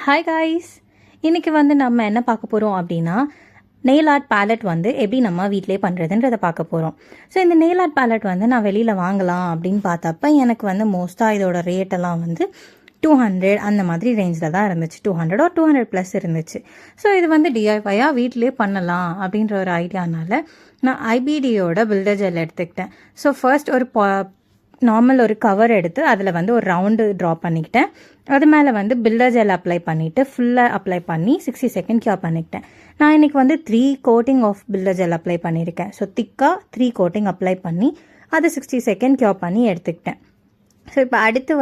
Hi guys, இன்றைக்கி நம்ம என்ன பார்க்க போகிறோம் அப்படின்னா நெயில் ஆர்ட் பேலட் எப்படி நம்ம வீட்டிலே பண்ணுறதுன்றதை பார்க்க போகிறோம். ஸோ இந்த நெயில் ஆர்ட் பேலட் நான் வெளியில் வாங்கலாம் அப்படின்னு பார்த்தப்ப எனக்கு மோஸ்ட்டாக இதோட ரேட்டெல்லாம் 200 அந்த மாதிரி ரேஞ்சில் தான் இருந்துச்சு. 200 or 200+ இருந்துச்சு. ஸோ இது டிஐஒய்யாக வீட்டிலே பண்ணலாம் அப்படின்ற ஒரு ஐடியானால நான் ஐபிடியோட பில்டர் ஜெல் எடுத்துக்கிட்டேன். ஸோ ஃபர்ஸ்ட் ஒரு நார்மல் ஒரு கவர் எடுத்து அதில் ஒரு ரவுண்டு ட்ரா பண்ணிக்கிட்டேன். அது மேலே பில்டர் ஜெல் அப்ளை பண்ணிவிட்டு ஃபுல்லாக அப்ளை பண்ணி 60 செகண்ட் கியூர் பண்ணிக்கிட்டேன். நான் இன்றைக்கி 3 coating of builder gel apply பண்ணியிருக்கேன். ஸோ திக்காக 3 கோட்டிங் அப்ளை பண்ணி அதை 60 செகண்ட் கியூர் பண்ணி எடுத்துக்கிட்டேன். ஸோ இப்போ அடுத்து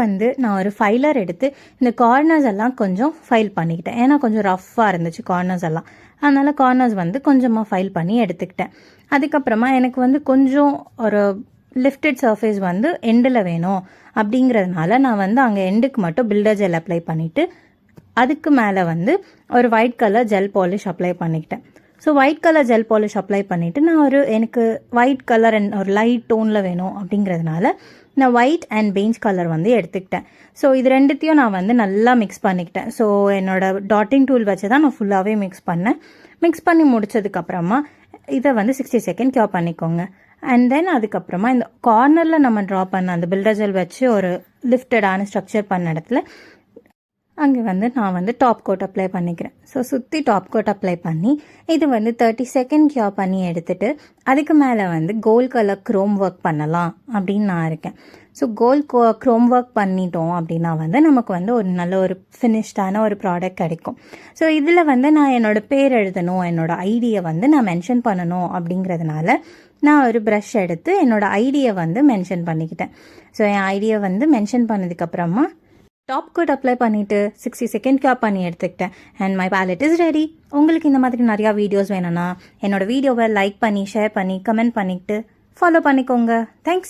நான் ஒரு ஃபைலர் எடுத்து இந்த கார்னர்ஸ் எல்லாம் கொஞ்சம் ஃபைல் பண்ணிக்கிட்டேன். ஏன்னா கொஞ்சம் ரஃப்பாக இருந்துச்சு கார்னர்ஸ் எல்லாம். அதனால் கார்னர்ஸ் கொஞ்சமாக ஃபைல் பண்ணி எடுத்துக்கிட்டேன். அதுக்கப்புறமா எனக்கு கொஞ்சம் ஒரு லிஃப்டட் சர்ஃபேஸ் எண்டில் வேணும் அப்படிங்கிறதுனால நான் அங்கே எண்டுக்கு மட்டும் பில்டர் ஜெல் அப்ளை பண்ணிவிட்டு அதுக்கு மேலே ஒரு white colour gel polish apply பண்ணிக்கிட்டேன். So white colour gel polish apply பண்ணிவிட்டு நான் எனக்கு ஒயிட் கலர் அண்ட் ஒரு லைட் டோனில் வேணும் அப்படிங்கிறதுனால நான் ஒயிட் அண்ட் பெஞ்ச் கலர் எடுத்துக்கிட்டேன். ஸோ இது ரெண்டுத்தையும் நான் நல்லா மிக்ஸ் பண்ணிக்கிட்டேன். ஸோ என்னோட டாட்டிங் டூல் வச்சு தான் நான் ஃபுல்லாகவே மிக்ஸ் பண்ணேன். மிக்ஸ் பண்ணி முடிச்சதுக்கப்புறமா இதை 60 செகண்ட் கியூர் பண்ணிக்கோங்க. அண்ட் தென் அதுக்கப்புறமா இந்த கார்னரில் நம்ம ட்ரா பண்ண அந்த பில்டர் ஜெல் வச்சு ஒரு லிஃப்டடான ஸ்ட்ரக்சர் பண்ண இடத்துல அங்கே நான் டாப் கோட் அப்ளை பண்ணிக்கிறேன். ஸோ சுற்றி டாப் கோட் அப்ளை பண்ணி இது 30 செகண்ட் கியூர் பண்ணி எடுத்துகிட்டு அதுக்கு மேலே கோல்ட் கலர் க்ரோம் ஒர்க் பண்ணலாம் அப்படின்னு நான் இருக்கேன். ஸோ கோல்ட் க்ரோம் ஒர்க் பண்ணிட்டோம் அப்படின்னா நமக்கு ஒரு நல்ல ஒரு ஃபினிஷ்டான ஒரு ப்ராடக்ட் கிடைக்கும். ஸோ இதில் நான் என்னோடய பேர் எழுதணும், என்னோடய ஐடியை நான் மென்ஷன் பண்ணணும் அப்படிங்கிறதுனால நான் ஒரு ப்ரஷ் எடுத்து என்னோடய ஐடியை மென்ஷன் பண்ணிக்கிட்டேன். ஸோ என் ஐடியை மென்ஷன் பண்ணதுக்கப்புறமா டாப் கோட் அப்ளை பண்ணிவிட்டு 60 செகண்ட் கியூர் பண்ணி எடுத்துக்கிட்டேன். And my palette is ready. உங்களுக்கு இந்த மாதிரி நிறையா வீடியோஸ் வேணும்னா என்னோடய வீடியோவை லைக் பண்ணி ஷேர் பண்ணி கமெண்ட் பண்ணிவிட்டு ஃபாலோ பண்ணிக்கோங்க. தேங்க்ஸ்.